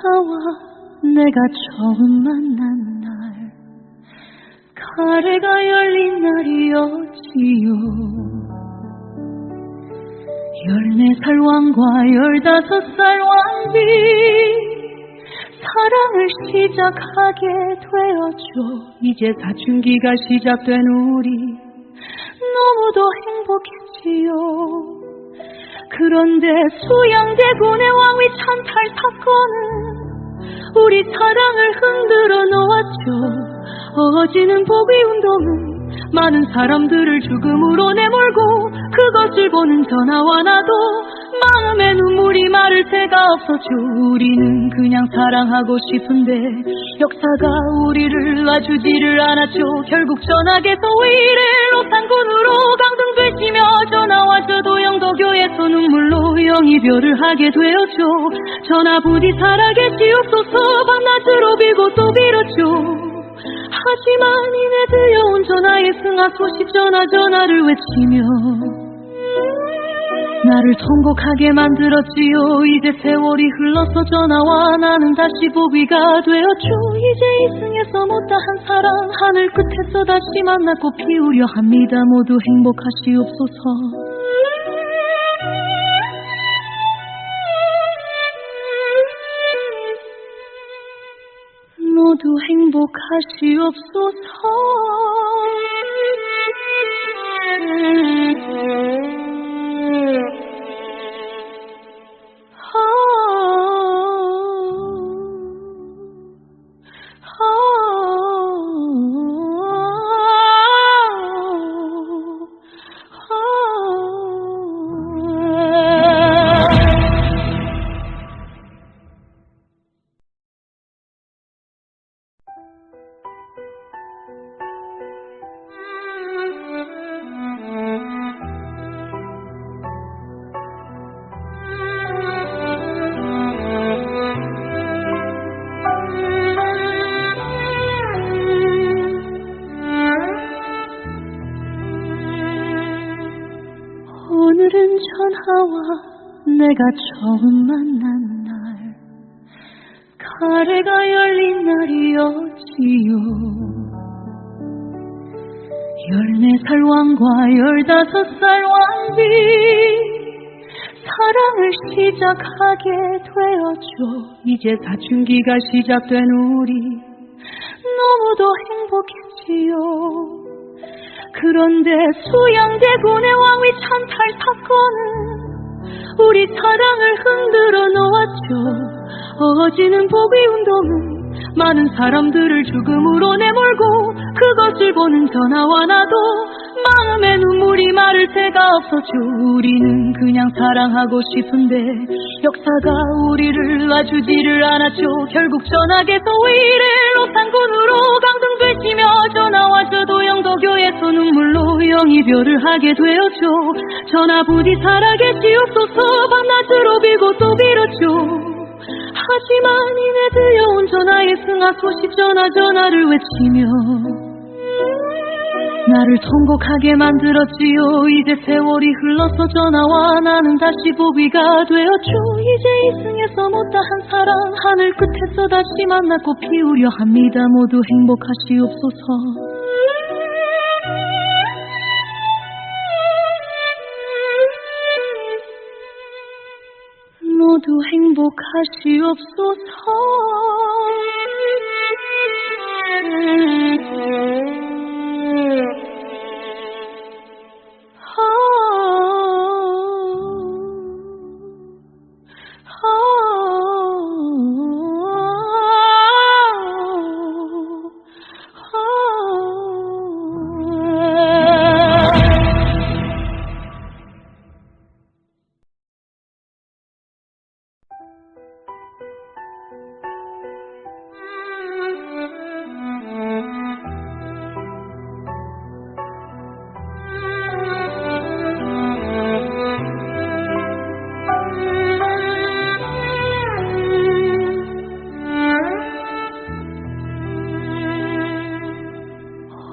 전하와 내가 처음 만난 날, 가래가 열린 날이었지요. 14살 왕과 15살 왕비, 사랑을 시작하게 되었죠. 이제 사춘기가 시작된 우리, 너무도 행복했지요. 그런데 수양대군의 왕위 찬탈 사건은 우리 사랑을 흔들어 놓았죠. 어지는 복위운동은 많은 사람들을 죽음으로 내몰고, 그것을 보는 전하와 나도 마음에 눈물이 마를 새가 없었죠. 우리는 그냥 사랑하고 싶은데 역사가 우리를 놔주지를 않았죠. 결국 전하께서 위를 노산군으로 강등되시며, 전하와 저도 영도교에서 눈물로 영이별을 하게 되었죠. 전하 부디 살아계시옵소서 밤낮으로 빌고 또 빌었죠. 하지만 이내 들려온 전하의 승하 소식, 전하를 외치며 나를 통곡하게 만들었지요. 이제 세월이 흘러서 전하와 나는 다시 복위가 되었죠. 이제 이승에서 못다한 사랑 하늘 끝에서 다시 만나 꽃 피우려 합니다. 모두 행복하시옵소서. 모두 행복하시옵소서. 오늘은 전하와 내가 처음 만난 날, 가래가 열린 날이었지요. 14살 왕과 15살 왕비, 사랑을 시작하게 되었죠. 이제 사춘기가 시작된 우리, 너무도 행복했지요. 그런데 수양대군의 왕위 찬탈 사건은 우리 사랑을 흔들어 놓았죠. 어지는 복위운동은 많은 사람들을 죽음으로 내몰고, 그것을 보는 전하와 나도 마음에 눈물이 마를 새가 없었죠. 우리는 그냥 사랑하고 싶은데 역사가 우리를 놔주지를 않았죠. 결국 전하께서 위를 노산군으로 강등되시며, 전하와 저도 영도교에서 눈물로 영이별을 하게 되었죠. 전하 부디 살아계시옵소서 밤낮으로 빌고 또 빌었죠. 하지만 이내 들려온 전하의 승하 소식, 전하를 외치며 나를 통곡하게 만들었지요. 이제 세월이 흘러서 전하와 나는 다시 복위가 되었죠. 이제 이승에서 못다한 사랑 하늘 끝에서 다시 만나 꽃 피우려 합니다. 모두 행복하시옵소서. 모두 행복하시옵소서.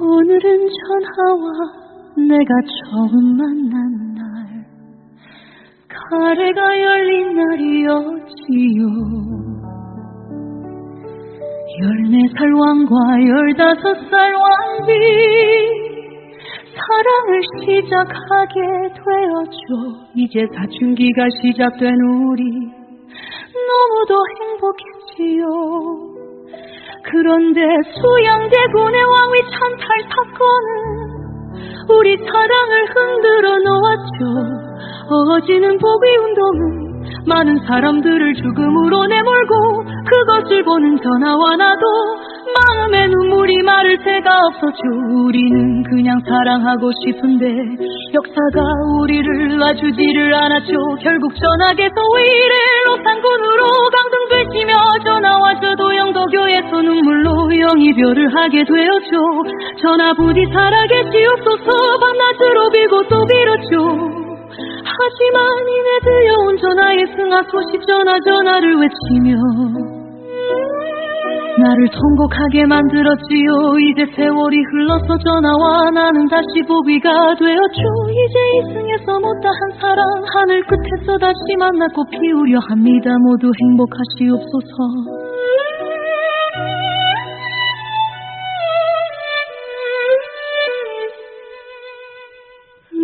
오늘은 전하와 내가 처음 만난 날, 가래가 열린 날이었지요. 14살 왕과 15살 왕비 사랑을 시작하게 되었죠. 이제 사춘기가 시작된 우리 너무도 행복했지요. 그런데 수양대군의 왕위 찬탈 사건은 우리 사랑을 흔들어 놓았죠. 어지는 복위운동은 많은 사람들을 죽음으로 내몰고 그것을 보는 전하와 나도 마음에 눈물이 마를 새가 없었죠. 우리는 그냥 사랑하고 싶은데 역사가 우리를 놔주지를 않았죠. 결국 전하께서 위례 로산군으로 강등되시며 전하와 저도 영도교에서 눈물로 영이별을 하게 되었죠. 전하 부디 살아계시옵소서 밤낮으로 빌고 또 빌었죠. 하지만 이내 들려온 전하의 승하 소식 전하를 외치며 나를 통곡하게 만들었지요. 이제 세월이 흘러서 전하와 나는 다시 보기가 되었죠. 이제 이승에서 못다한 사랑 하늘 끝에서 다시 만났고 피우려 합니다. 모두 행복하시옵소서.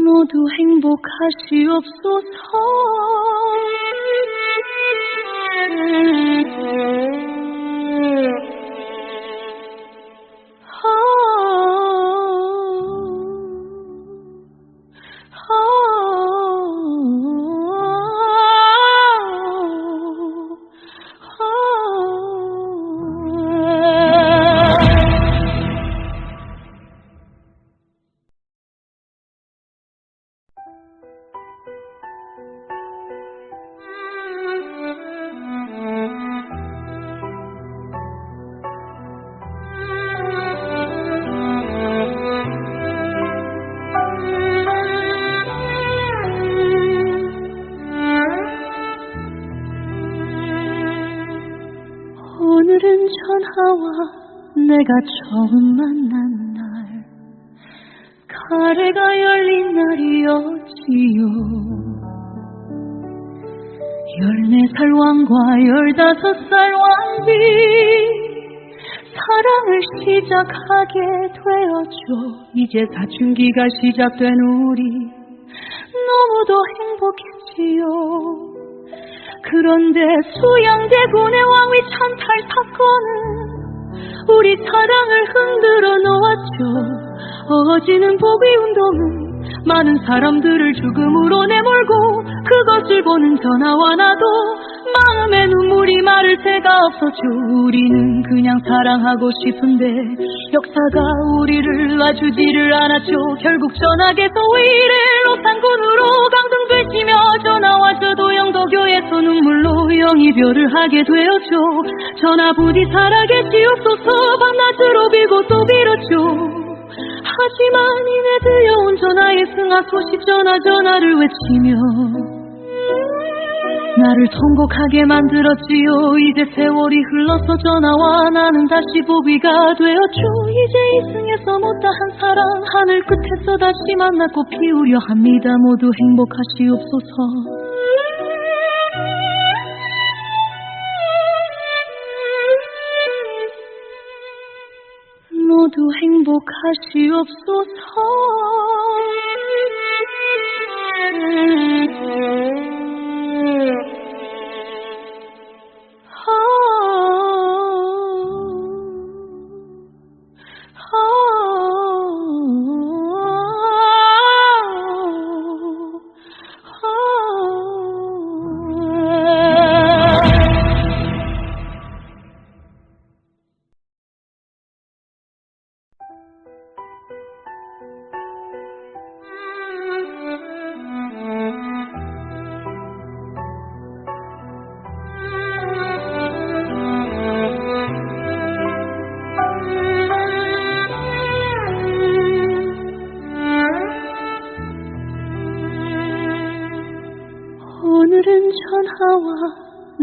모두 행복하시옵소서. 오늘은 전하와 내가 처음 만난 날 가래가 열린 날이었지요. 14살 왕과 15살 왕비 사랑을 시작하게 되었죠. 이제 사춘기가 시작된 우리 너무도 행복했지요. 그런데 수양대군의 왕위 찬탈 사건은 우리 사랑을 흔들어 놓았죠. 어지는 복위운동은 많은 사람들을 죽음으로 내몰고 그것을 보는 전하와 나도 마음에 눈물이 마를 새가 없었죠. 우리는 그냥 사랑하고 싶은데 역사가 우리를 놔주지를 않았죠. 결국 전하께서 위례 로산군으로 강등되시며 전하와 저도 영도교에서 눈물로 영이별을 하게 되었죠. 전하 부디 살아계시옵소서. 밤낮으로 빌고 또 빌었죠. 하지만 이내 들려온 전하의 승하 소식 전하를 외치며 나를 통곡하게 만들었지요. 이제 세월이 흘러서 전하와 나는 다시 보기가 되었죠. 이제 이승에서 못다한 사랑 하늘 끝에서 다시 만났고 피우려 합니다. 모두 행복하시옵소서. 모두 행복하시옵소서. 오늘은 전하와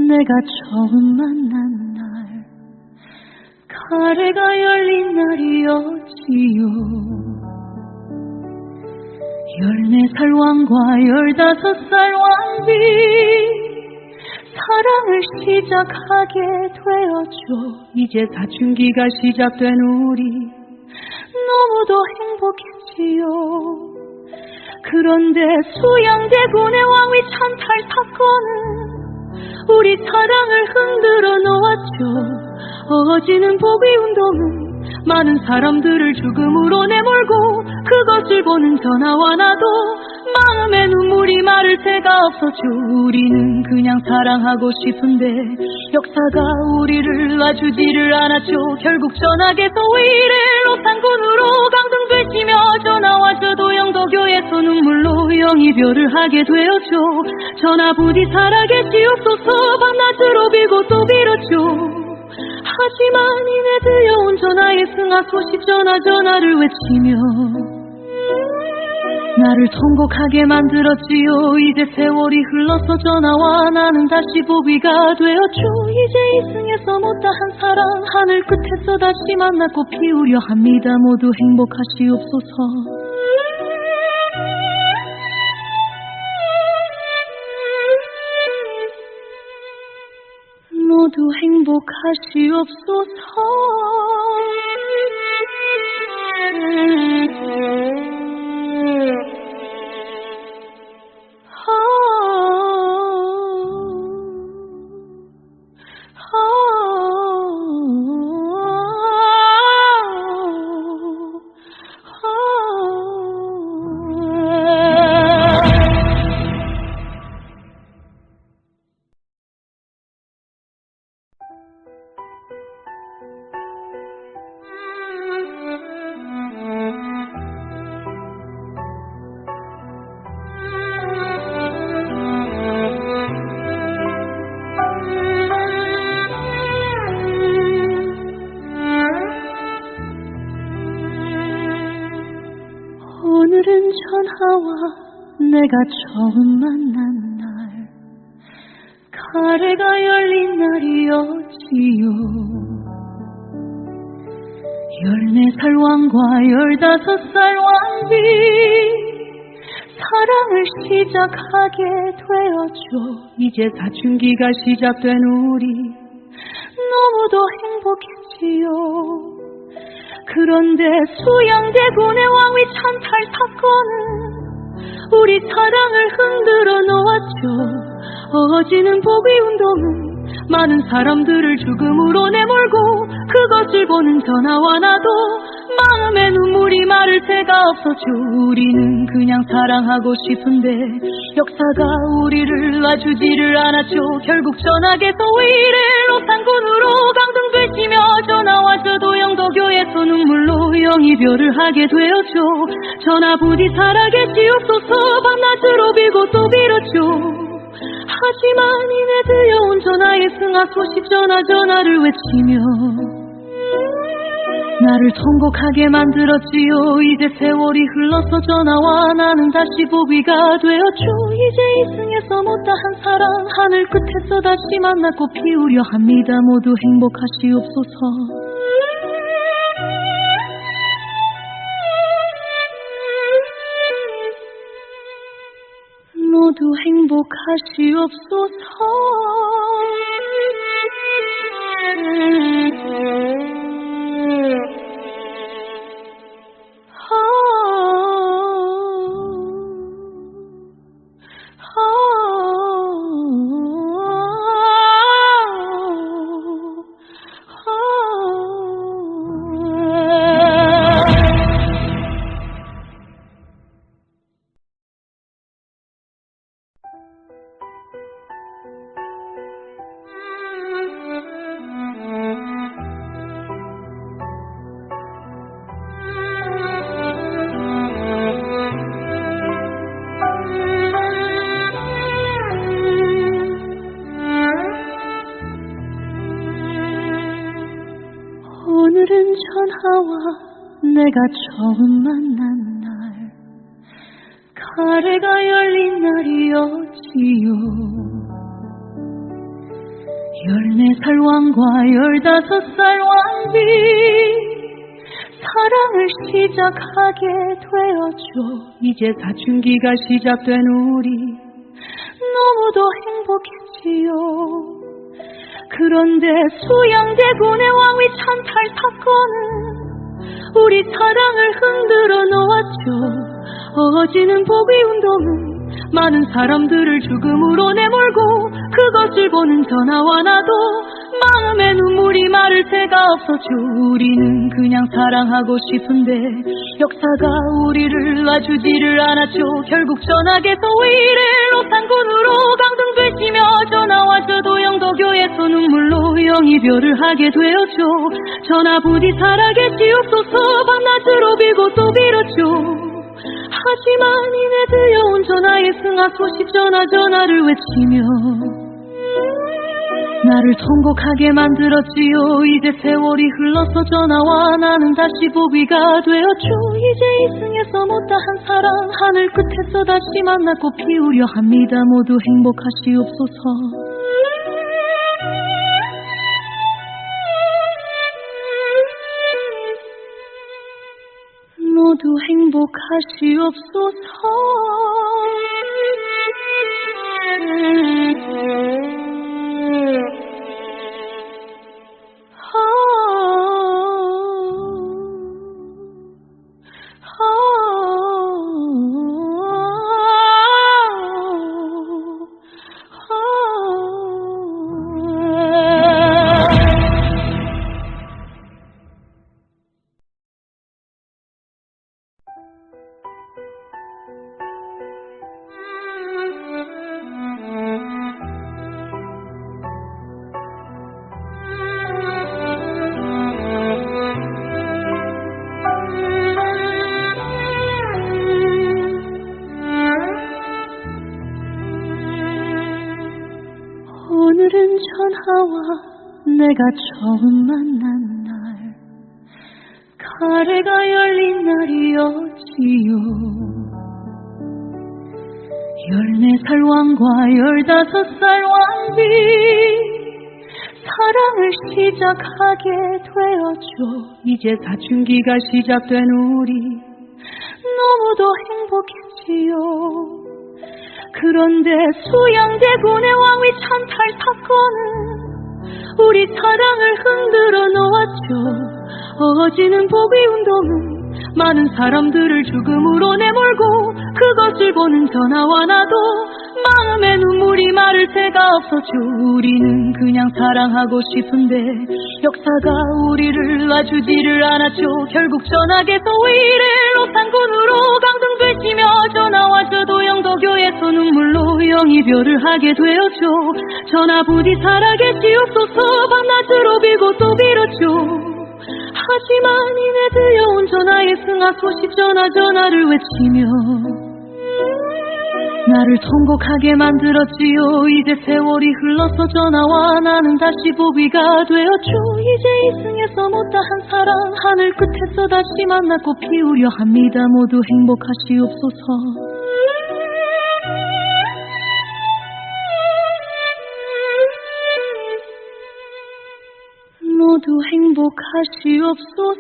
내가 처음 만난 날 가래가 열린 날이었지요. 14살 왕과 15살 왕비 사랑을 시작하게 되었죠. 이제 사춘기가 시작된 우리 너무도 행복했지요. 그런데 수양대군의 왕위 찬탈 사건은 우리 사랑을 흔들어 놓았죠. 어지는 보비운동은 많은 사람들을 죽음으로 내몰고 그것을 보는 전하와 나도 마음에 눈물이 마를 새가 없었죠. 우리는 그냥 사랑하고 싶은데 역사가 우리를 놔주지를 않았죠. 결국 전학에서 위례 로산군으로 강등되시며 전하와 저도 영도교에서 눈물로 영이별을 하게 되었죠. 전하 부디 살아계시옵소서 밤낮으로 빌고 또 빌었죠. 하지만 이내 들려온 전하의 승하 소식 전하를 외치며 나를 통곡하게 만들었지요. 이제 세월이 흘러서 전하와 나는 다시 보비가 되었죠. 이제 이승에서 못다한 사랑 하늘 끝에서 다시 만나 꽃 피우려 합니다. 모두 행복하시옵소서. 모두 행복하시옵소서. 오늘은 전하와 내가 처음 만난 날 가래가 열린 날이었지요. 14살 왕과 15살 왕비 사랑을 시작하게 되었죠. 이제 사춘기가 시작된 우리 너무도 행복했지요. 그런데 수양대군의 왕위 찬탈 사건은 우리 사랑을 흔들어 놓았죠. 어지는 보비운동은 많은 사람들을 죽음으로 내몰고 그것을 보는 전하와 나도 마음에 눈물이 마를 새가 없었죠. 우리는 그냥 사랑하고 싶은데 역사가 우리를 놔주지를 않았죠. 결국 전학에서 위례 로산군으로 강등되시며 전하와 저도 영도교에서 눈물로 영이별을 하게 되었죠. 전하 부디 살아계시옵소서 밤낮으로 빌고 또 빌었죠. 하지만 이내 들려온 전하의 승하 소식 전하를 외치며 나를 통곡하게 만들었지요. 이제 세월이 흘러서 전하와 나는 다시 보비가 되었죠. 이제 이승에서 못다한 사랑 하늘 끝에서 다시 만나 꽃 피우려 합니다. 모두 행복하시옵소서. 모두 행복하시옵소서. 오늘은 전하와 내가 처음 만난 날 가래가 열린 날이었지요. 14살 왕과 15살 왕비 사랑을 시작하게 되었죠. 이제 사춘기가 시작된 우리 너무도 행복했지. 행복했지요. 그런데 수양대군의 왕위 찬탈 사건은 우리 사랑을 흔들어 놓았죠. 어지는 복위운동은 많은 사람들을 죽음으로 내몰고 그것을 보는 전하와 나도 마음에 눈물이 마를 새가 없었죠. 우리는 그냥 사랑하고 싶은데 역사가 우리를 놔주지를 않았죠. 결국 전하께서 위를 노산군으로 강등되시며 전하와 저도 영도교에서 눈물로 영이별을 하게 되었죠. 전하 부디 살아계시옵소서 밤낮으로 빌고 또 빌었죠. 하지만 이내 들려온 전하의 승하 소식 전하를 외치며 나를 통곡하게 만들었지요. 이제 세월이 흘러서 전하와 나는 다시 보비가 되었죠. 이제 이승에서 못다한 사랑 하늘 끝에서 다시 만나고 피우려 합니다. 모두 행복하시옵소서. 모두 행복하시옵소서. 오늘은 전하와 내가 처음 만난 날, 가래가 열린 날이었지요. 14살 왕과 15살 왕비 사랑을 시작하게 되었죠. 이제 사춘기가 시작된 우리 너무도 행복했지요. 그런데 수양대군의 왕위 찬탈 사건은 우리 사랑을 흔들어 놓았죠. 어지는 복위운동은 많은 사람들을 죽음으로 내몰고 그것을 보는 전하와 나도 마음에 눈물이 마를 새가 없었죠. 우리는 그냥 사랑하고 싶은데 역사가 우리를 놔주지를 않았죠. 결국 전하께서 위를 노산군으로 강등되시며 전하와 저도 영도교에서 눈물로 영이별을 하게 되었죠. 전하 부디 살아계시옵소서. 밤낮으로 빌고 또 빌었죠. 하지만 이내 들려온 전하의 승하 소식 전하를 외치며 나를 통곡하게 만들었지요. 이제 세월이 흘러서 전하와 나는 다시 보비가 되었죠. 이제 이승에서 못다한 사랑 하늘 끝에서 다시 만나고 피우려 합니다. 모두 행복하시옵소서. 모두 행복하시옵소서.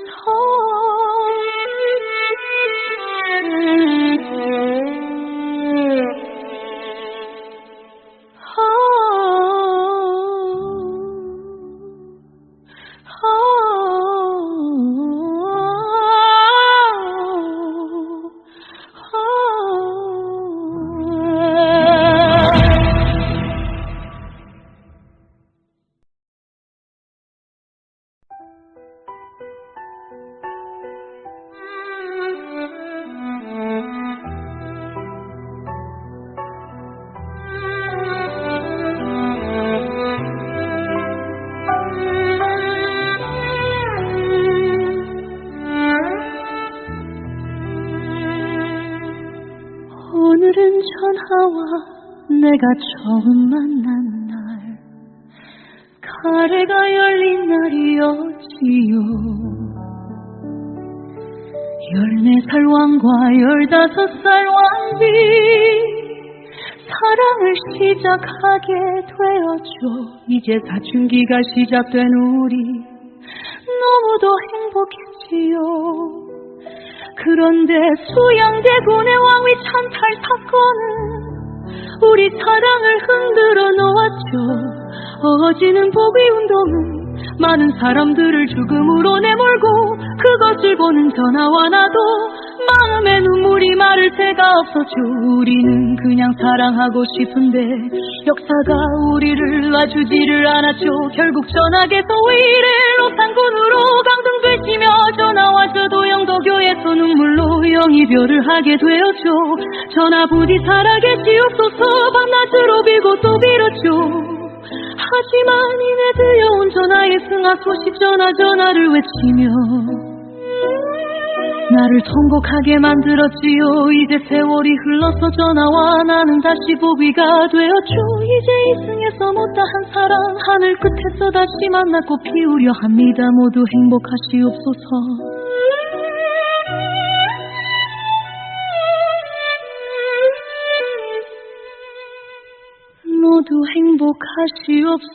오늘은 전하와 내가 처음 만난 날, 가래가 열린 날이었지요. 14살 왕과 15살 왕비 사랑을 시작하게 되었죠. 이제 사춘기가 시작된 우리 너무도 행복했지요. 그런데 수양대군의 왕위 찬탈 사건은 우리 사랑을 흔들어 놓았죠. 어지는 포기 운동은 많은 사람들을 죽음으로 내몰고 그것을 보는 전하와 나도 마음에 눈물이 마를 새가 없었죠. 우리는 그냥 사랑하고 싶은데 역사가 우리를 놔주지를 않았죠. 결국 전학에서 위례 로산군으로 강등되시며 전하와 저도 영도교에서 눈물로 영이별을 하게 되었죠. 전하 부디 살아계시옵소서 밤낮으로 빌고 또 빌었죠. 하지만 이내 들려온 전하의 승하 소식 전하를 외치며 나를 통곡하게 만들었지요. 이제 세월이 흘러서 전하와 나는 다시 보기가 되었죠. 이제 이승에서 못다한 사랑 하늘 끝에서 다시 만났고 피우려 합니다. 모두 행복하시옵소서. 모두 행복하시옵소서.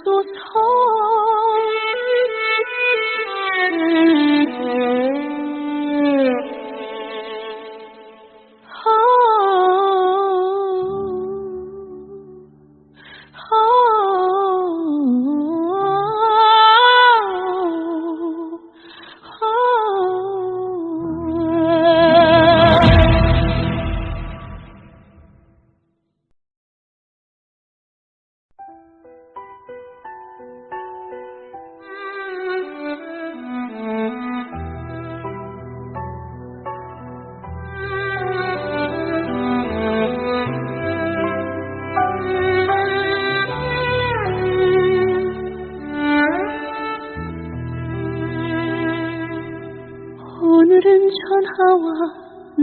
오늘은 전하와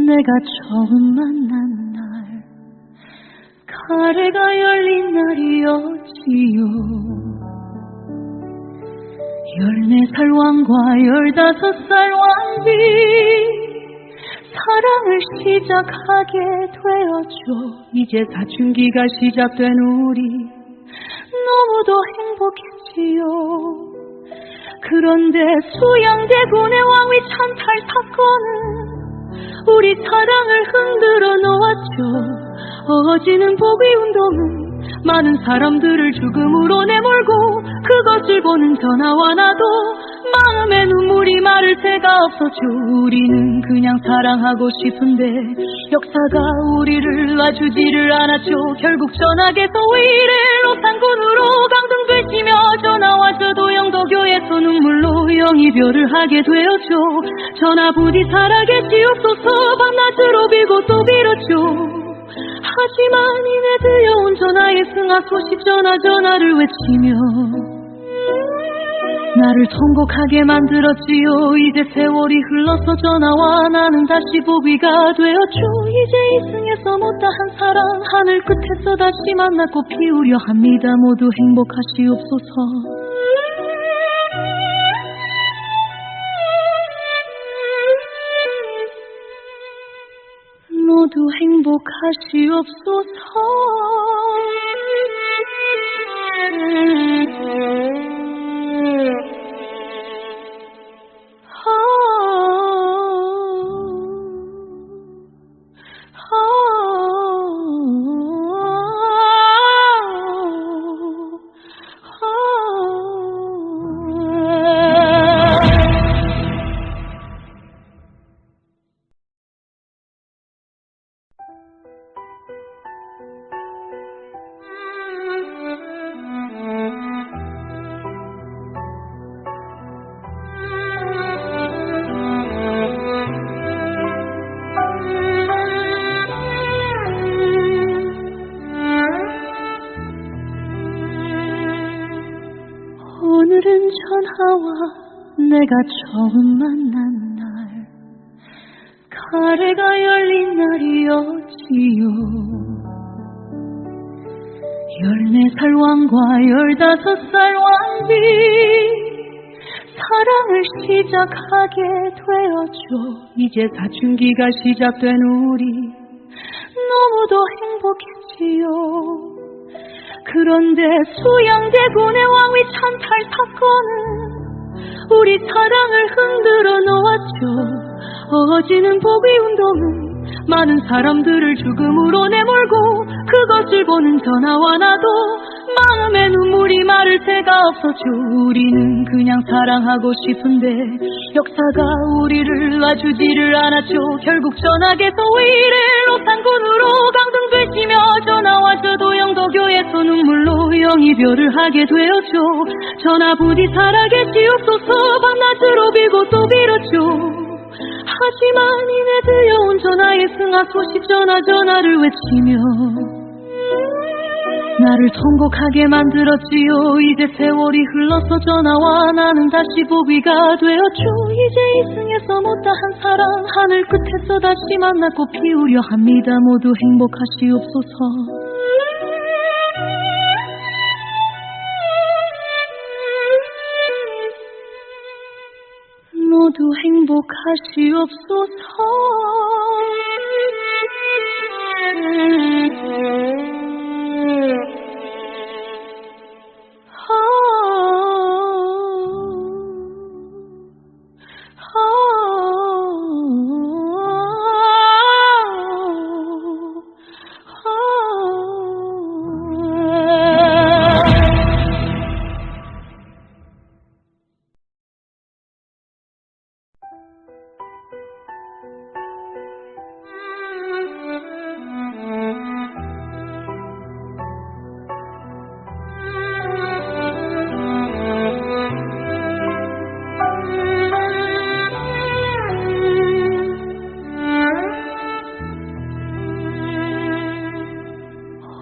내가 처음 만난 날 가래가 열린 날이었지요. 14살 왕과 15살 왕비 사랑을 시작하게 되었죠. 이제 사춘기가 시작된 우리 너무도 행복했지요. 그런데 수양대군의 왕위 찬탈 사건은 우리 사랑을 흔들어 놓았죠. 어지는 포기 운동은 많은 사람들을 죽음으로 내몰고 그것을 보는 전하와 나도 마음에 눈물이 마를 새가 없었죠. 우리는 그냥 사랑하고 싶은데 역사가 우리를 놔주지를 않았죠. 결국 전학에서 위례 로산군으로 강등되시며 전하와 저도 영도교에서 눈물로 영이별을 하게 되었죠. 전하 부디 살아계시옵소서. 밤낮으로 빌고 또 빌었죠. 하지만 이내 들려온 전하의 승하 소식 전하를 외치며 나를 통곡하게 만들었지요. 이제 세월이 흘러서 전하와 나는 다시 보기가 되었죠. 이제 이승에서 못다한 사랑 하늘 끝에서 다시 만났고 피우려 합니다. 모두 행복하시옵소서. 모두 행복하시옵소서. 오늘은 전하와 내가 처음 만난 날 가래가 열린 날이었지요. 14살 왕과 15살 왕비 사랑을 시작하게 되었죠. 이제 사춘기가 시작된 우리 너무도 행복했지요. 그런데 수양대군의 왕위 찬탈 사건은 우리 사랑을 흔들어 놓았죠. 어지는 포기 운동은 많은 사람들을 죽음으로 내몰고 그것을 보는 전하와 나도 마음에 눈물이 마를 새가 없었죠. 우리는 그냥 사랑하고 싶은데 역사가 우리를 놔주지를 않았죠. 결국 전학에서 위례 로산군으로 강등되시며 전하와 저도 영도교에서 눈물로 영이별을 하게 되었죠. 전하 부디 살아계시옵소서 밤낮으로 빌고 또 빌었죠. 하지만 이내 들려온 전하의 승하 소식 전하를 외치며 나를 통곡하게 만들었지요. 이제 세월이 흘러서 전하와 나는 다시 보비가 되었죠. 이제 이승에서 못다한 사랑 하늘 끝에서 다시 만나 꽃 피우려 합니다. 모두 행복하시옵소서. 모두 행복하시옵소서.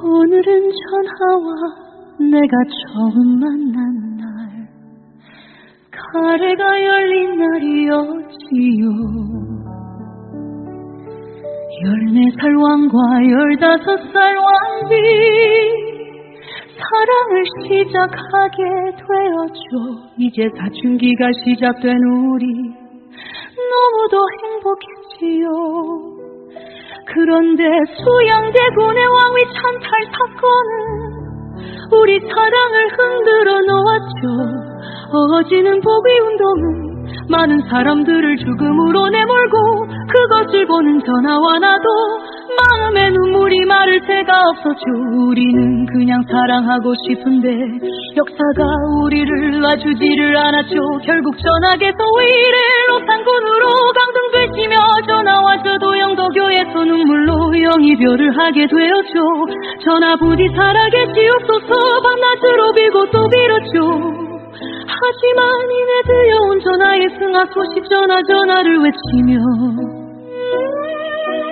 오늘은 전하와 내가 처음 만난 날 가래가 열린 날이었지요. 14살 왕과 15살 왕비 사랑을 시작하게 되었죠. 이제 사춘기가 시작된 우리 너무도 행복했지요. 그런데 수양대군의 왕위 찬탈 사건은 우리 사랑을 흔들어 놓았죠. 어지는 보비운동은 많은 사람들을 죽음으로 내몰고 그것을 보는 전하와 나도 마음에 눈물이 마를 새가 없었죠. 우리는 그냥 사랑하고 싶은데 역사가 우리를 놔주지를 않았죠. 결국 전학에서 위례 로산군으로 강등되시며 전하와 저도 영도교에서 눈물로 영이별을 하게 되었죠. 전하 부디 살아계시옵소서 밤낮으로 빌고 또 빌었죠. 하지만 이내 들려온 전하의 승하 소식 전하를 외치며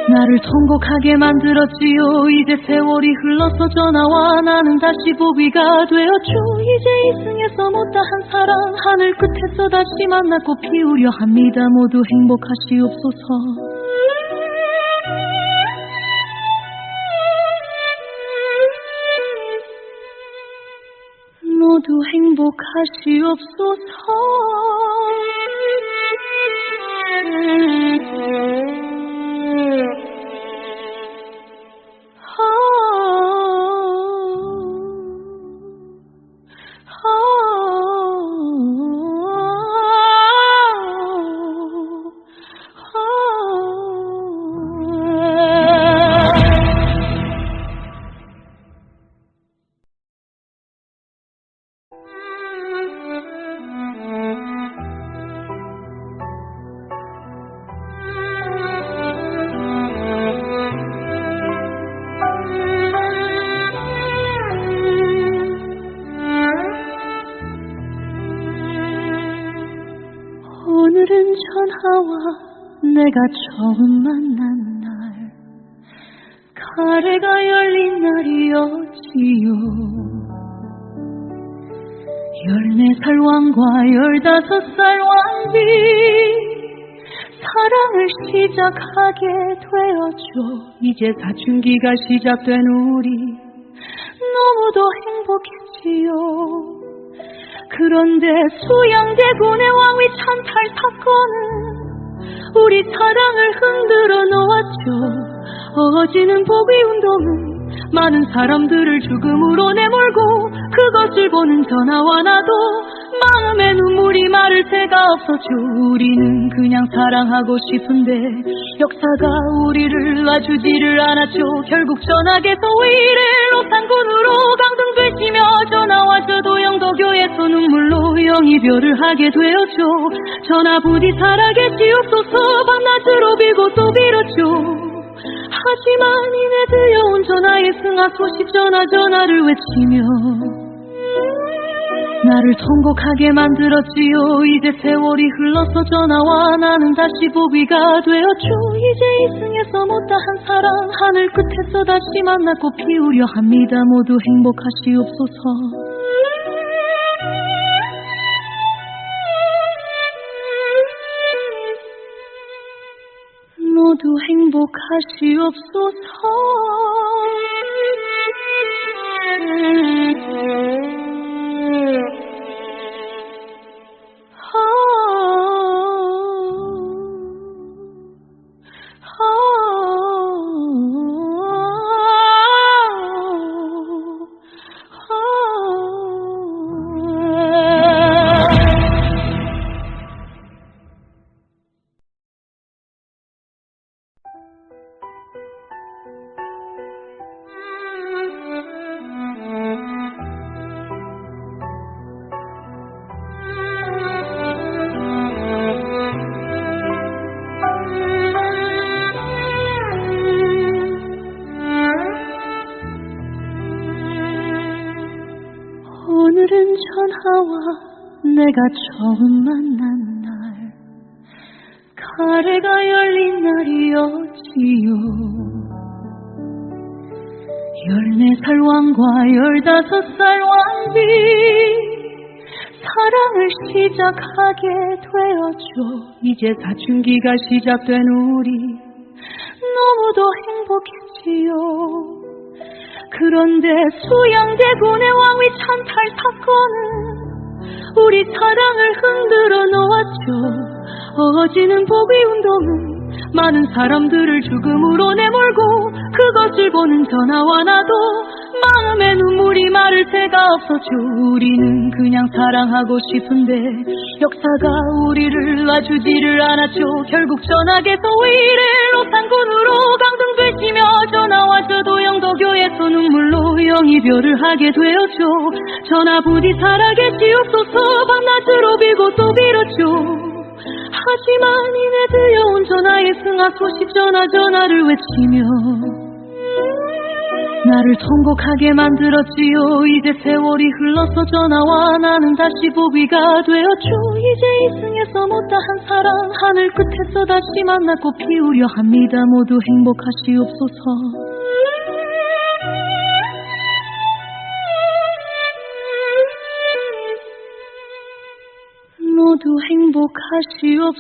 나를 통곡하게 만들었지요. 이제 세월이 흘러서 전하와 나는 다시 보비가 되었죠. 이제 이승에서 못다한 사랑 하늘 끝에서 다시 만나 꽃 피우려 합니다. 모두 행복하시옵소서. 모두 행복하시옵소서. 오늘은 전하와 내가 처음 만난 날 가래가 열린 날이었지요. 14살 왕과 15살 왕비 사랑을 시작하게 되었죠. 이제 사춘기가 시작된 우리 너무도 행복했지요. 그런데 수양대군의 왕위 찬탈 사건은 우리 사랑을 흔들어 놓았죠. 어지는 보비운동은 많은 사람들을 죽음으로 내몰고 그것을 보는 전화와 나도 마음에 눈물이 마를 새가 없었죠. 우리는 그냥 사랑하고 싶은데 역사가 우리를 놔주지를 않았죠. 결국 전학에서 위례로 산군으로 강등되시며 전화와저도 영도교에서 눈물로 영이별을 하게 되었죠. 전화 부디 살아계시옵소서 밤낮으로 빌고 또 빌었죠. 하지만 이내 들려온 전화에 승하 소식 전화를 외치며 나를 통곡하게 만들었지요. 이제 세월이 흘러서 전화와 나는 다시 보비가 되었죠. 이제 이승에서 못다한 사랑 하늘 끝에서 다시 만나고 피우려 합니다. 모두 행복하시옵소서. 모두 행복하시옵소서. 오늘은 전하와 내가 처음 만난 날 가래가 열린 날이었지요. 14살 왕과 15살 왕비 사랑을 시작하게 되었죠. 이제 사춘기가 시작된 우리 너무도 행복했지요. 그런데 수양대군의 왕위 찬탈 사건은 우리 사랑을 흔들어 놓았죠. 어지는 보비운동은 많은 사람들을 죽음으로 내몰고 그것을 보는 전하와 나도 마음에 눈물이 마를 새가 없었죠. 우리는 그냥 사랑하고 싶은데 역사가 우리를 놔주지를 않았죠. 결국 전학에서 위례로 산군으로 강등되시며 전하와저도 영도교에서 눈물로 영이별을 하게 되었죠. 전하 부디 살아계시옵소서 밤낮으로 빌고 또 빌었죠. 하지만 이내 들려온 전화에 승하 소식 전화를 외치며 나를 통곡하게 만들었지요. 이제 세월이 흘러서 전화와 나는 다시 보비가 되었죠. 이제 이승에서 못다한 사랑 하늘 끝에서 다시 만나고 피우려 합니다. 모두 행복하시옵소서. 모두 행복하시옵소서.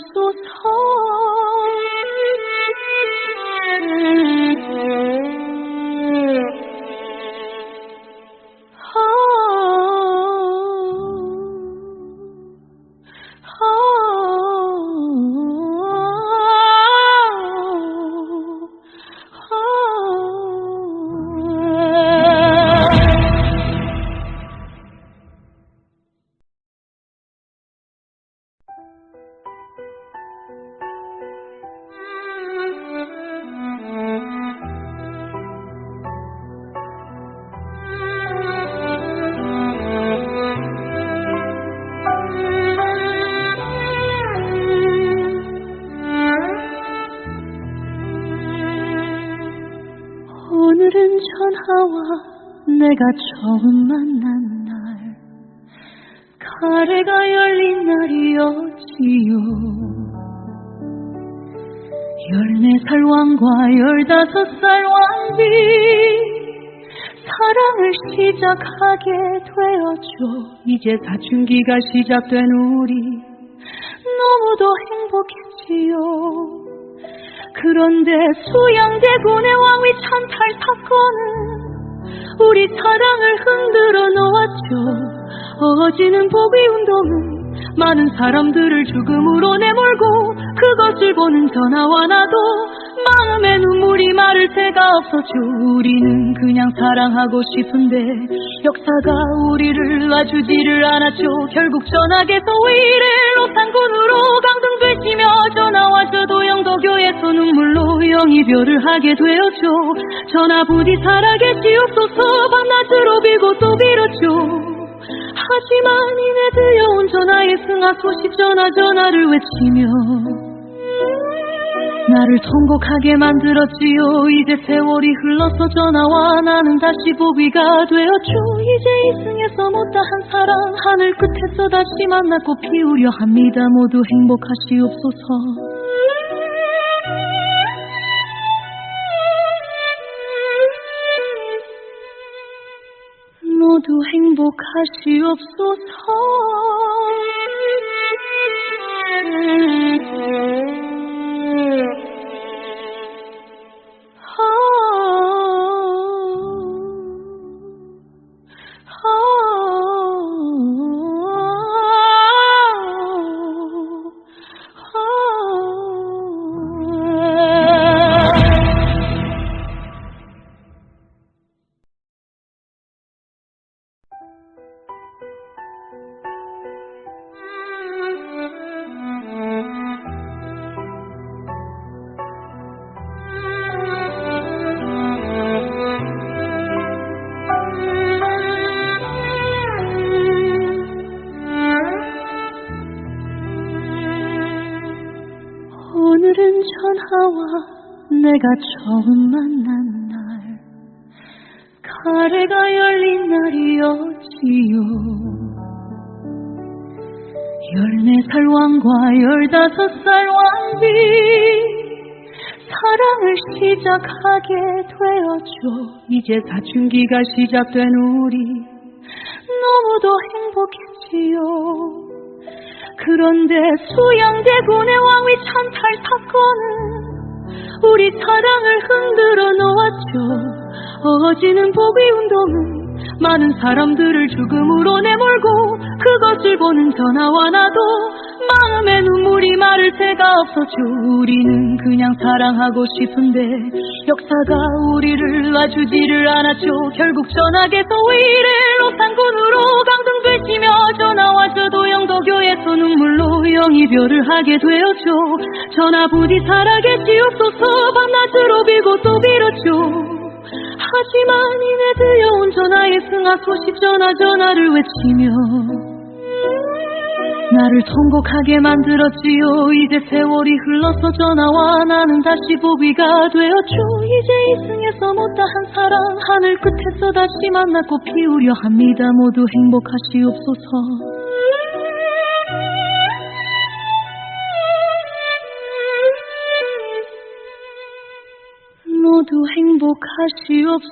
오늘은 전하와 내가 처음 만난 날 가래가 열린 날이었지요. 14살 왕과 15살 왕비 사랑을 시작하게 되었죠. 이제 사춘기가 시작된 우리 너무도 행복했지요. 그런데 수양대군의 왕위 찬탈 사건은 우리 사랑을 흔들어 놓았죠. 어지는 보비운동은 많은 사람들을 죽음으로 내몰고 그것을 보는 전하와 나도 마음에 눈물이 마를 새가 없었죠. 우리는 그냥 사랑하고 싶은데 역사가 우리를 놔주지를 않았죠. 결국 전학에서 위례로 산군으로 강등되시며 전화와서도 영도교에서 눈물로 영이별을 하게 되었죠. 전하 부디 살아계시옵소서 밤낮으로 빌고 또 빌었죠. 하지만 이내 들려온 전하의 승하 소식 전하를 외치며 나를 통곡하게 만들었지요. 이제 세월이 흘러서 전하와 나는 다시 보기가 되었죠. 이제 이승에서 못다한 사랑 하늘 끝에서 다시 만났고 피우려 합니다. 모두 행복하시옵소서. 모두 행복하시옵소서. 오늘은 전하와 내가 처음 만난 날, 가래가 열린 날이었지요. 14살 왕과 15살 왕비 사랑을 시작하게 되었죠. 이제 사춘기가 시작된 우리 너무도 행복했지요. 그런데 수양대군의 왕위 찬탈 사건은 우리 사랑을 흔들어 놓았죠. 어지는 복위운동은 많은 사람들을 죽음으로 내몰고 그것을 보는 전하와 나도 마음에 눈물이 마를 새가 없었죠. 우리는 그냥 사랑하고 싶은데 역사가 우리를 놔주지를 않았죠. 결국 전학에서 위례로 산군으로 강등되시며 전하와 저도 영도교에서 눈물로 영이별을 하게 되었죠. 전하 부디 살아계시옵소서. 밤낮으로 빌고 또 빌었죠. 하지만 이내 들려온 전하의 승하 소식 전하를 외치며 나를 통곡하게 만들었지요. 이제 세월이 흘러서 전하와 나는 다시 보기가 되었죠. 이제 이승에서 못다한 사랑 하늘 끝에서 다시 만났고 피우려 합니다. 모두 행복하시옵소서. 모두 행복하시옵소서.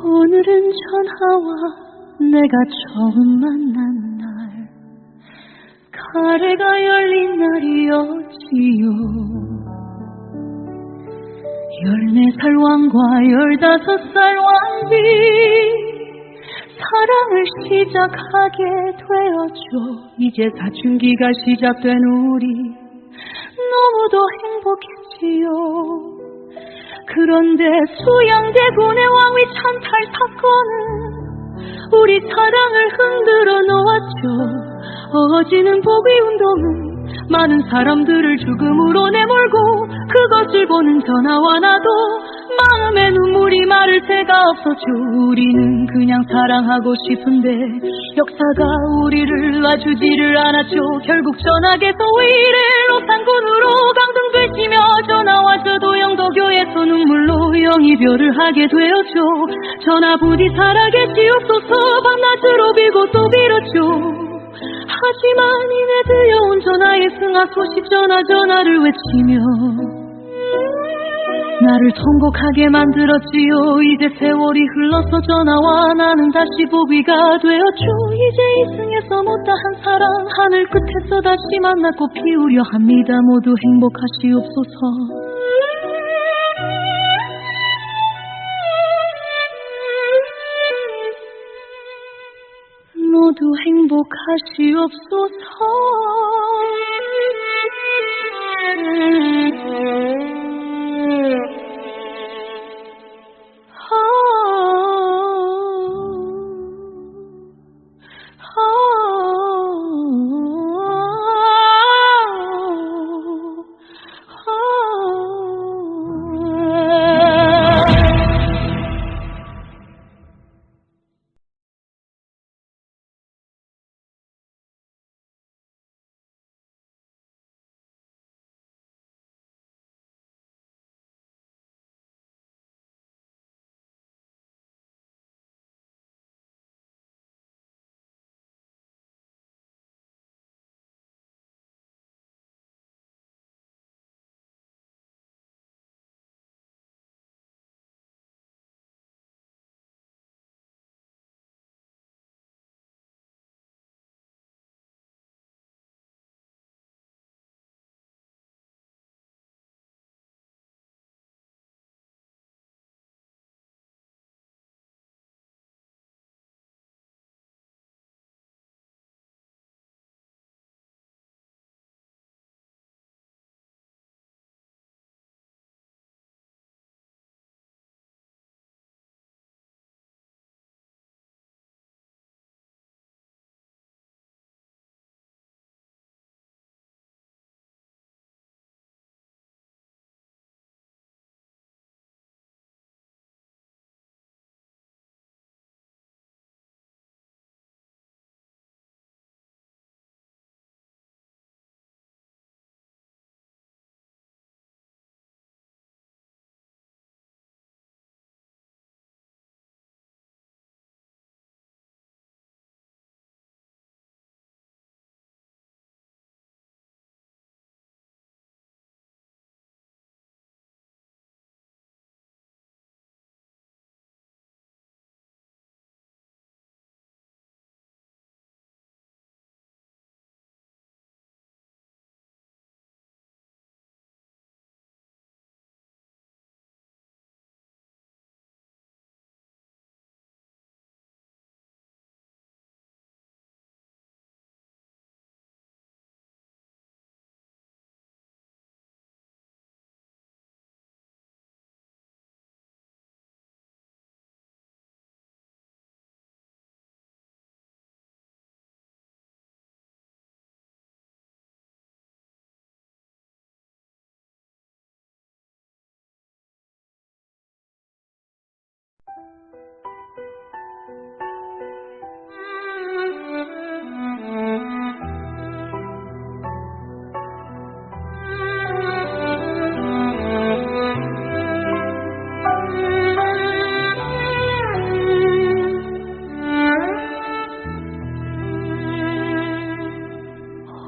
오늘은 전하와 내가 처음 만난 날, 가래가 열린 날이었지요. 14살 왕과 15살 왕비 사랑을 시작하게 되었죠. 이제 사춘기가 시작된 우리 너무도 행복했지요. 그런데 수양대군의 왕위 찬탈 사건은 우리 사랑을 흔들어 놓았죠. 어지는 복위운동은 많은 사람들을 죽음으로 내몰고 그것을 보는 전하와 나도 마음에 눈물이 마를 새가 없었죠. 우리는 그냥 사랑하고 싶은데 역사가 우리를 놔주지를 않았죠. 결국 전학에서 위례로 산군으로 강등되시며 전화와저도 영도교에서 눈물로 영이별을 하게 되었죠. 전하 부디 살아계시옵소서 밤낮으로 빌고 또 빌었죠. 하지만 이내 들려온 전하의 승하 소식 전하를 외치며 나를 통곡하게 만들었지요. 이제 세월이 흘러서 전하와 나는 다시 보비가 되었죠. 이제 이승에서 못다한 사랑 하늘 끝에서 다시 만났고 피우려 합니다. 모두 행복하시옵소서. 모두 행복하시옵소서.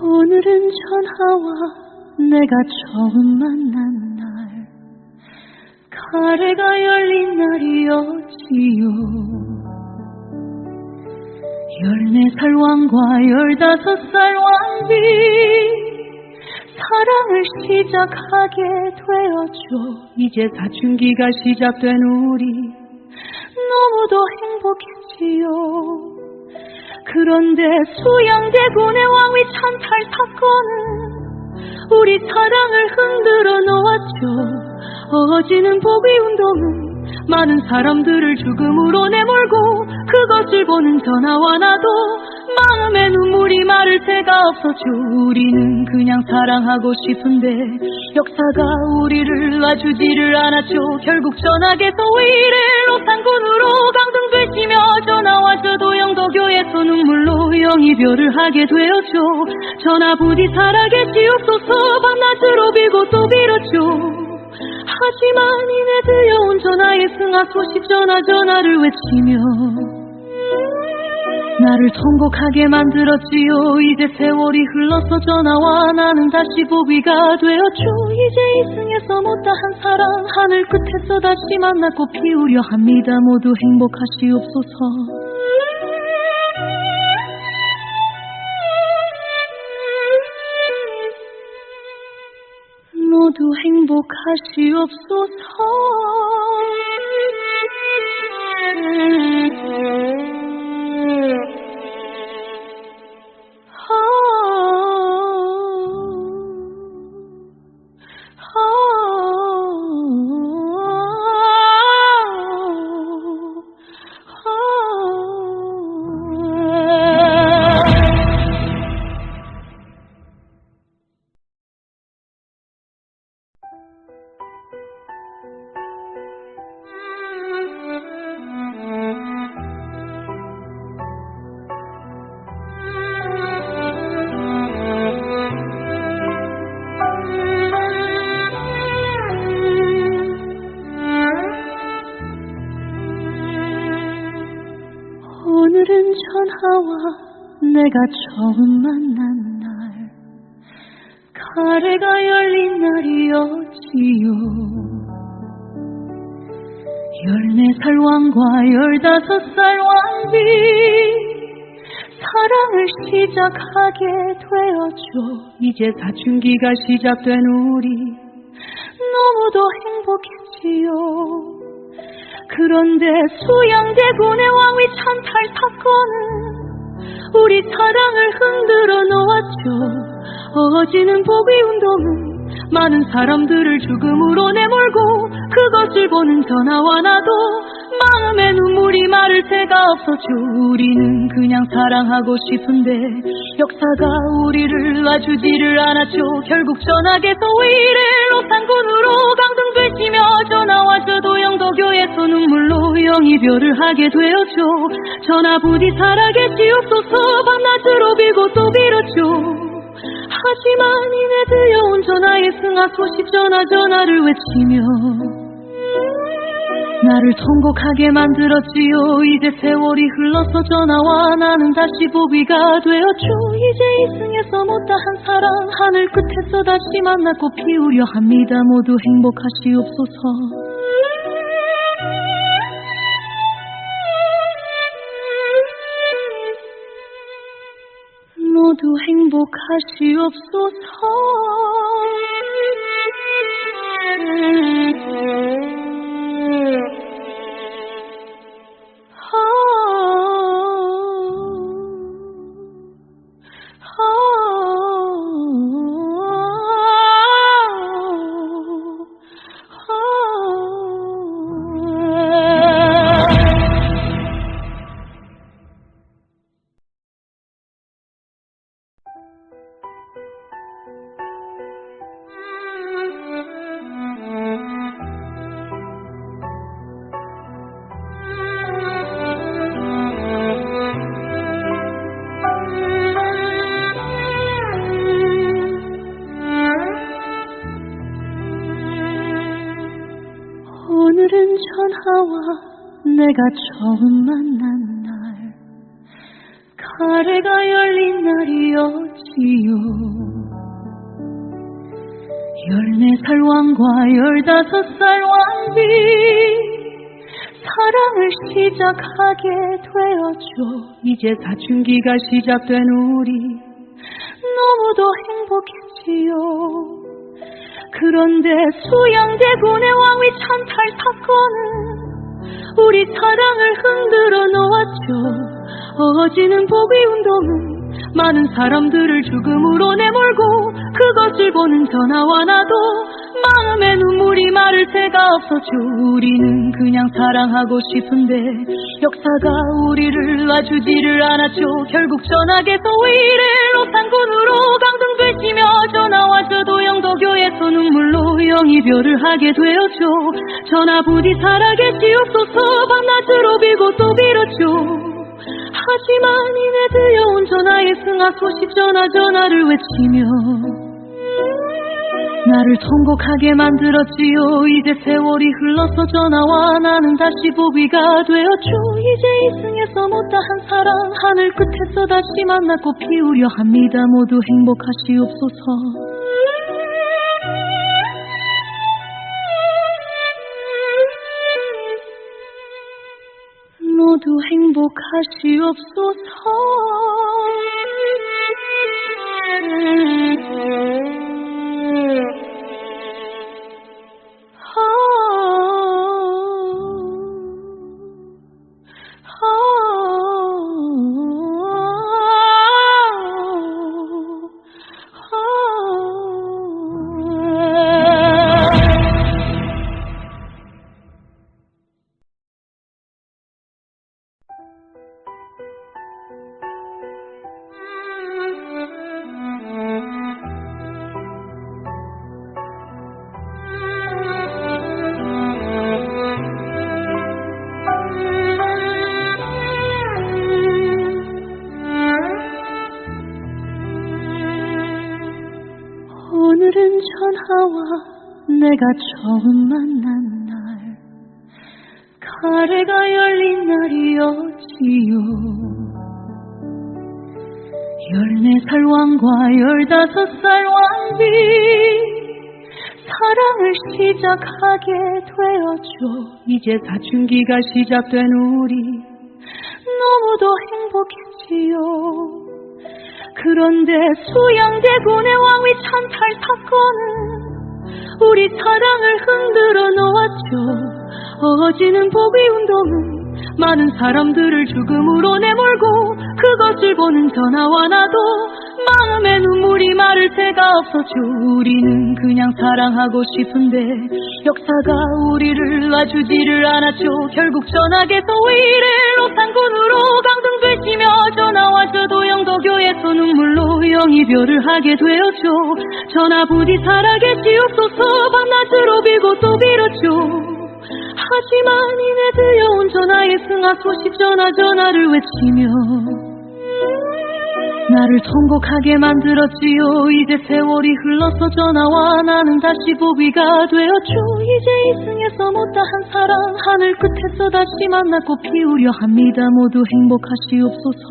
오늘은 전하와 내가 처음 만난 날, 가래가 열린 날이었지요. 14살 왕과 15살 왕비 사랑을 시작하게 되었죠. 이제 사춘기가 시작된 우리 너무도 행복했지요. 그런데 수양대군의 왕위 찬탈 사건은 우리 사랑을 흔들어 놓았죠. 어지는 복위운동은 많은 사람들을 죽음으로 내몰고 그것을 보는 전화와 나도 마음에 눈물이 마를 새가 없었죠. 우리는 그냥 사랑하고 싶은데 역사가 우리를 놔주지를 않았죠. 결국 전학에서 위례 로산군으로 강등 되시며 전화와서도 영도교에서 눈물로 영이별을 하게 되었죠. 전하 부디 살아계시옵소서 밤낮으로 빌고 또 빌었죠. 하지만 이내 들려온 전하의 승하 소식 전화를 외치며 나를 통곡하게 만들었지요. 이제 세월이 흘러서 전하와 나는 다시 보비가 되었죠. 이제 이승에서 못다한 사랑 하늘 끝에서 다시 만나 꽃 피우려 합니다. 모두 행복하시옵소서. 모두 행복하시옵소서. 오늘은 전하와 내가 처음 만난 날 가래가 열린 날이었지요. 14살 왕과 15살 왕비 사랑을 시작하게 되었죠. 이제 사춘기가 시작된 우리 너무도 행복했지요. 그런데 수양대군의 왕위 찬탈 사건은 우리 사랑을 흔들어 놓았죠. 어지는 복위운동은 많은 사람들을 죽음으로 내몰고 그것을 보는 전하와 나도 마음에 눈물이 마를 새가 없었죠. 우리는 그냥 사랑하고 싶은데 역사가 우리를 놔주지를 않았죠. 결국 전학에서 위례 로산군으로 강등되시며 전하와 저도 영도교에서 눈물로 영이별을 하게 되었죠. 전하 부디 살아계시옵소서 밤낮으로 빌고 또 빌었죠. 하지만 이내 들려온 전하의 승하 소식 전화를 외치며 나를 통곡하게 만들었지요. 이제 세월이 흘러서 전하와 나는 다시 보비가 되었죠. 이제 이승에서 못다한 사랑 하늘 끝에서 다시 만나 꽃 피우려 합니다. 모두 행복하시옵소서. 모두 행복하시옵소서. 오늘은 전하와 내가 처음 만난 날 가래가 열린 날이었지요. 14살 왕과 15살 왕비 사랑을 시작하게 되었죠. 이제 사춘기가 시작된 우리 너무도 행복했지요. 그런데 수양대군의 왕위 찬탈 사건은 우리 사랑을 흔들어 놓았죠. 어지는 복위운동은 많은 사람들을 죽음으로 내몰고 그것을 보는 전하와 나도 마음에 눈물이 마를 새가 없었죠. 우리는 그냥 사랑하고 싶은데 역사가 우리를 놔주지를 않았죠. 결국 전학에서 위례로 산군으로 강등되시며 전화와서도 영도교에서 눈물로 영이별을 하게 되었죠. 전하 부디 살아계시옵소서 밤낮으로 빌고 또 빌었죠. 하지만 이내 들려온 전하의 승하 소식 전하를 외치며 나를 통곡하게 만들었지요. 이제 세월이 흘러서 전하와 나는 다시 보기가 되었죠. 이제 이승에서 못다한 사랑 하늘 끝에서 다시 만났고 피우려 합니다. 모두 행복하시옵소서. 모두 행복하시옵소서. 오늘은 전하와 내가 처음 만난 날, 가래가 열린 날이었지요. 14살 왕과 15살 왕비 사랑을 시작하게 되었죠. 이제 사춘기가 시작된 우리 너무도 행복했지요. 그런데 수양대군의 왕위 찬탈 사건은 우리 사랑을 흔들어 놓았죠. 어지는 복위운동은 많은 사람들을 죽음으로 내몰고 그것을 보는 전하와 나도 마음에 눈물이 마를 새가 없었죠. 우리는 그냥 사랑하고 싶은데 역사가 우리를 놔주지를 않았죠. 결국 전학에서 위례로 산군으로 강등되시며 전하와 저도 영도교에서 눈물로 영이별을 하게 되었죠. 전하 부디 살아계시옵소서. 밤낮으로 빌고 또 빌었죠. 하지만 이내 들려온 전하의 승하 소식 전하를 외치며 나를 통곡하게 만들었지요. 이제 세월이 흘러서 전하와 나는 다시 보기가 되었죠. 이제 이승에서 못다한 사랑 하늘 끝에서 다시 만났고 피우려 합니다. 모두 행복하시옵소서.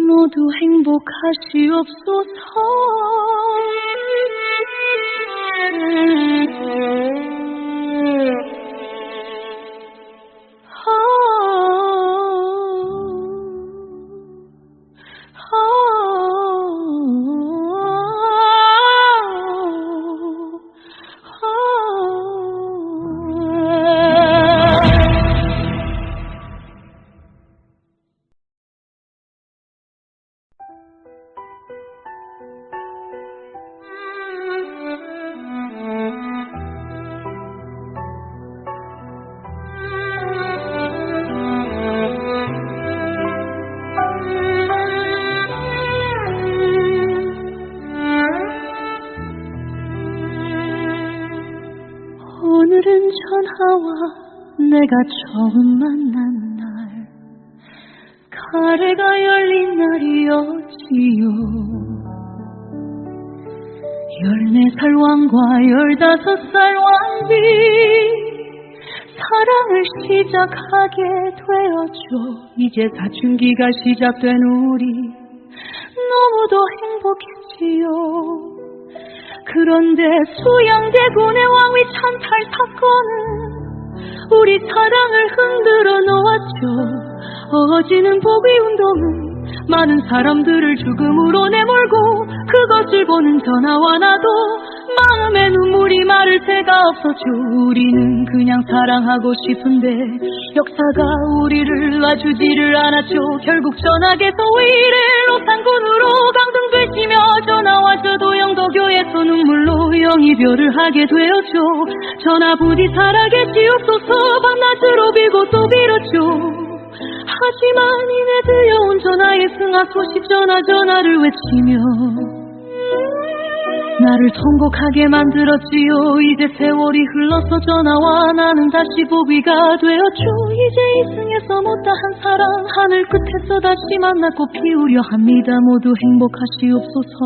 모두 행복하시옵소서. 오늘은 전하와 내가 처음 만난 날, 가래가 열린 날이었지요. 14살 왕과 15살 왕비 사랑을 시작하게 되었죠. 이제 사춘기가 시작된 우리 너무도 행복했지요. 그런데 수양대군의 왕위 찬탈 사건은 우리 사랑을 흔들어 놓았죠. 어지는 복위운동은 많은 사람들을 죽음으로 내몰고 그것을 보는 전화와 나도 마음에 눈물이 마를 새가 없었죠. 우리는 그냥 사랑하고 싶은데 역사가 우리를 놔주지를 않았죠. 결국 전학에서 위례로 산군으로 강등되시며 전화와저도 영도교에서 눈물로 영이별을 하게 되었죠. 전하 부디 살아계시옵소서 밤낮으로 빌고 또 빌었죠. 하지만 이내 들려온 전화의 승하 소식 전화를 외치며 나를 통곡하게 만들었지요. 이제 세월이 흘러서 전화와 나는 다시 보비가 되었죠. 이제 이승에서 못다한 사랑 하늘 끝에서 다시 만나 꽃 피우려 합니다. 모두 행복하시옵소서.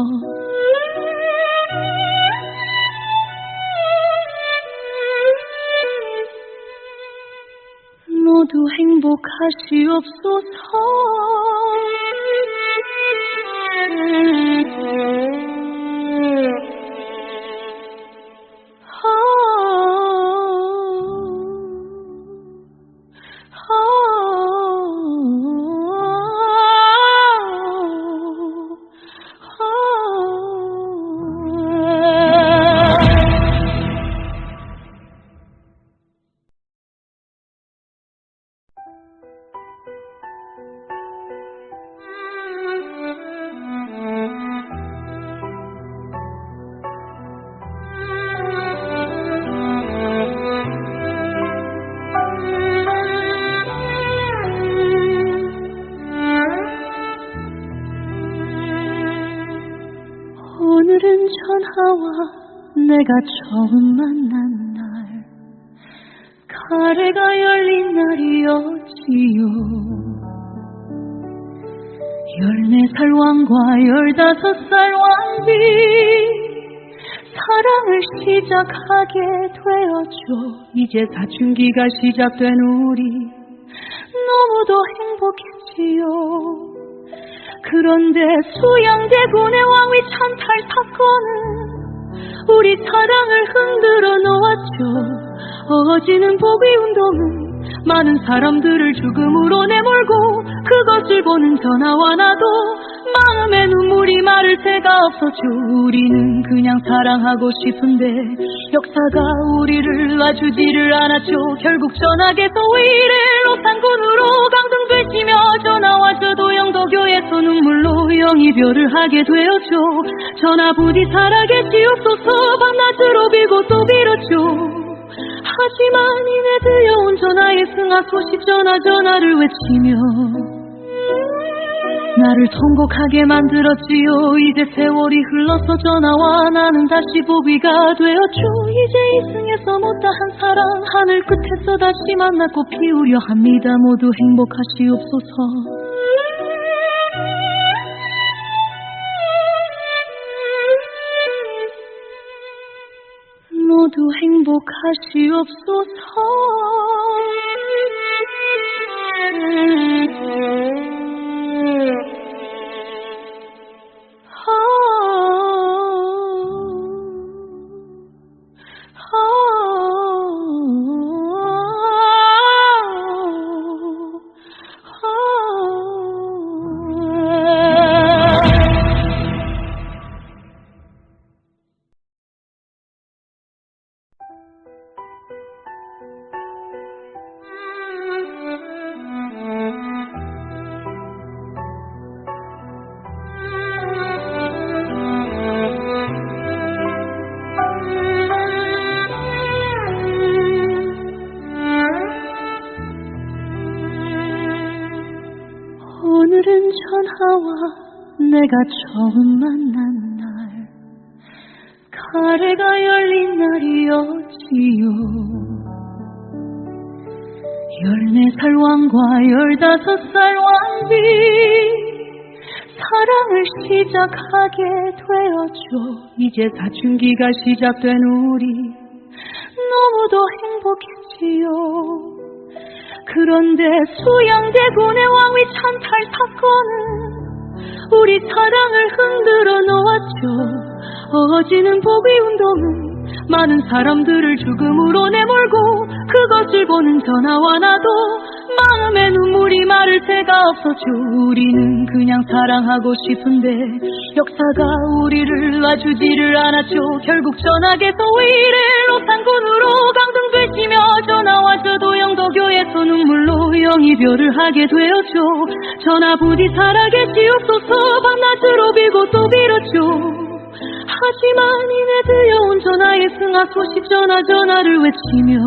모두 행복하시옵소서. 오늘은 전하와 내가 처음 만난 날 가래가 열린 날이었지요. 14살 왕과 15살 왕비 사랑을 시작하게 되었죠. 이제 사춘기가 시작된 우리 너무도 행복했지요. 그런데 수양대군의 왕위 찬탈 사건은 우리 사랑을 흔들어 놓았죠. 어지는 복위운동은 많은 사람들을 죽음으로 내몰고 그것을 보는 전하와 나도 마음에 눈물이 마를 새가 없었죠. 우리는 그냥 사랑하고 싶은데 역사가 우리를 놔주지를 않았죠. 결국 전학에서 위례로 산군으로 강등되시며 전하와 저도 영도교에서 눈물로 영이별을 하게 되었죠. 전하 부디 살아계시옵소서 밤낮으로 빌고 또 빌었죠. 하지만 이내 들려온 전하의 승하 소식 전화를 외치며 나를 통곡하게 만들었지요. 이제 세월이 흘러서 전하와 나는 다시 보기가 되었죠. 이제 이승에서 못다한 사랑 하늘 끝에서 다시 만나 꽃 피우려 합니다. 모두 행복하시옵소서. 모두 행복하시옵소서. 오늘은 전하와 내가 처음 만난 날 가래가 열린 날이었지요. 14살 왕과 15살 왕비 사랑을 시작하게 되었죠. 이제 사춘기가 시작된 우리 너무도 행복했지요. 그런데 수양대군의 왕위 찬탈 사건은 우리 사랑을 흔들어 놓았죠. 어지는 복위운동은 많은 사람들을 죽음으로 내몰고 그것을 보는 전하와 나도 마음에 눈물이 마를 새가 없었죠. 우리는 그냥 사랑하고 싶은데 역사가 우리를 놔주지를 않았죠. 결국 전학에서 위례로 산군으로 강등되시며 전화와서도 영도교에서 눈물로 영이별을 하게 되었죠. 전하 부디 살아계시옵소서 밤낮으로 빌고 또 빌었죠. 하지만 이내 들려온 전하의 승하 소식 전하를 외치며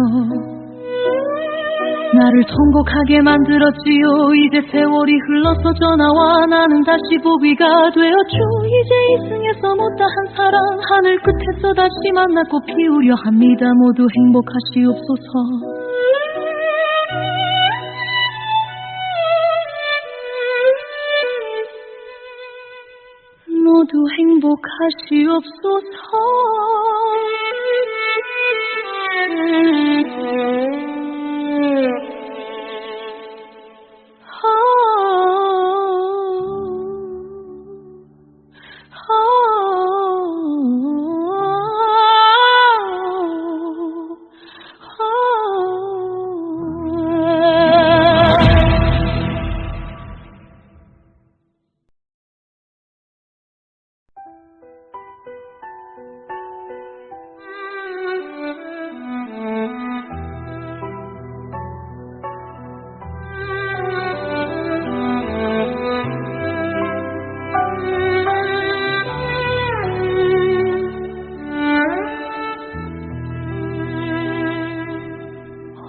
나를 통곡하게 만들었지요. 이제 세월이 흘러서 전하와 나는 다시 보비가 되었죠. 이제 이승에서 못다한 사랑 하늘 끝에서 다시 만났고 피우려 합니다. 모두 행복하시옵소서. 모두 행복하시옵소서.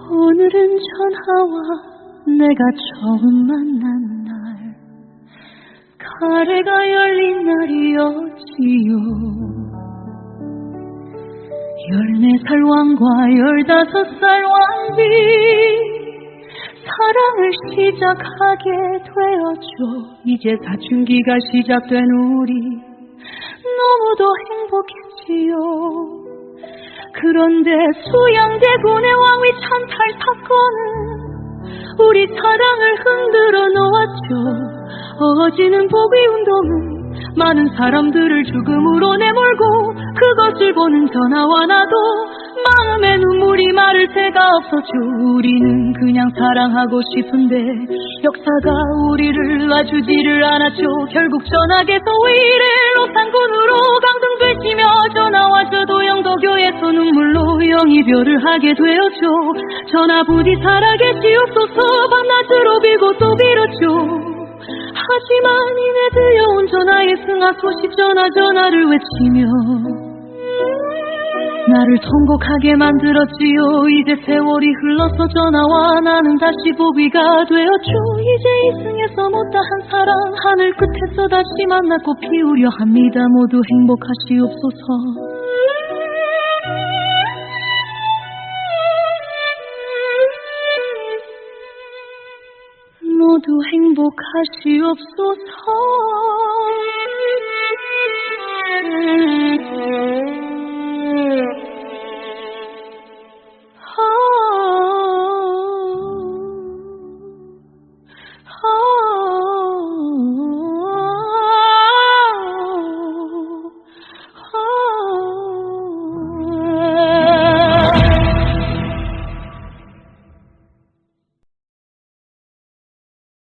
오늘은 전하와 내가 처음 만난 날, 가래가 열린 날이었지요. 14살 왕과 15살 왕비 사랑을 시작하게 되었죠. 이제 사춘기가 시작된 우리 너무도 행복했지요. 그런데 수양대군의 왕위 찬탈 사건은 우리 사랑을 흔들어 놓았죠. 어지는 보비운동은 많은 사람들을 죽음으로 내몰고 그것을 보는 전하와 나도 마음에 눈물이 마를 새가 없었죠. 우리는 그냥 사랑하고 싶은데 역사가 우리를 놔주지를 않았죠. 결국 전학에서 위례로 산군으로 강등되시며 전하와 저도 영도교에서 눈물로 영이별을 하게 되었죠. 전하 부디 살아계시옵소서. 밤낮으로 빌고 또 빌었죠. 하지만 이내 들려온 전하의 승하 소식 전하를 외치며 나를 통곡하게 만들었지요. 이제 세월이 흘러서 전하와 나는 다시 보비가 되었죠. 이제 이승에서 못다한 사랑 하늘 끝에서 다시 만났고 피우려 합니다. 모두 행복하시옵소서. 모두 행복하시옵소서.